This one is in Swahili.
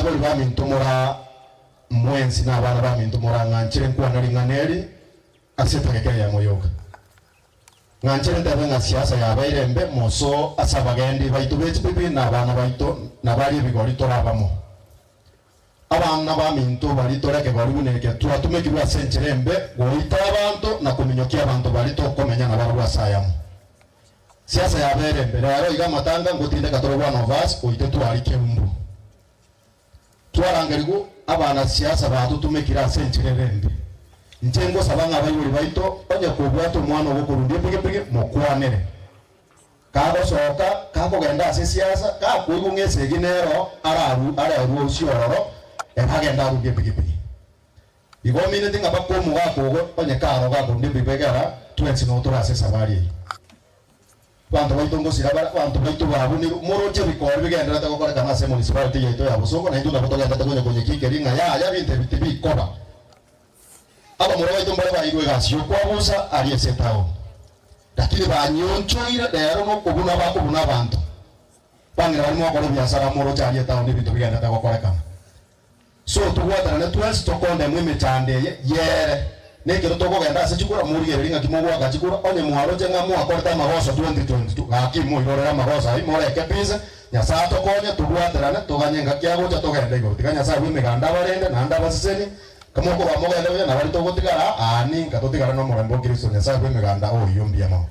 bali bamintumura mwensi n'abana bamintumura ngancire nkwana ringaneri asetegekere ya moyoga ngancire ndabe nga siasa yabairembe moso asabagendi baitu bechipipi n'abana baito nabali bigori torabamo abana bamintu bali toreke bali buneke turatumekirwa sencherembe goita abantu na kuminyokia abantu bali tokomenya na bali basayamu siasa yabairembe rero iga matanga ngotinde katoro bwana vas oite tuarike umbu twarangarigo abana siasa batutumekira sencherembe njengo sabanga bayuri baito onye kubwato mwana wo kurundie pige mokwanere kabo soka kako genda ase siasa ka kuigu ngese ginero araru osiororo ebagenda rubye pige igo mine tinga bakomu gako onye karo gako ndimbi begara twensi no tora se sabari bantu baito ngosira bantu baito babuni moroche bikora bigenda takokora kana se municipality yaito ya busoko na induna botogenda takonye kikeringa ya binte bikoba aba mura baito mbale bayigwe gasyo kwabusa aliyesetao lakini banyonchoira dero no kubuna bakubuna abantu bangira barimo bakora byasara muro cyariye tawo n'ibintu bigenda takokorekana so tuwatana ne twese tokonde mwime cyande yere nekero tokogenda se chikura muri yeringa kimogwa gachikura onye muharo chenga mu akorta magoso 2022 akimu irorera magoso ai more kepize nyasa tokonye tuwatana toganyenga kyago cha togenda igo tikanya sa bwime ganda barende na anda basiseni kama ko bamoga leo na bali togotigara ani katotigara no murambo Kristo nyasa bwime ganda o yombia mo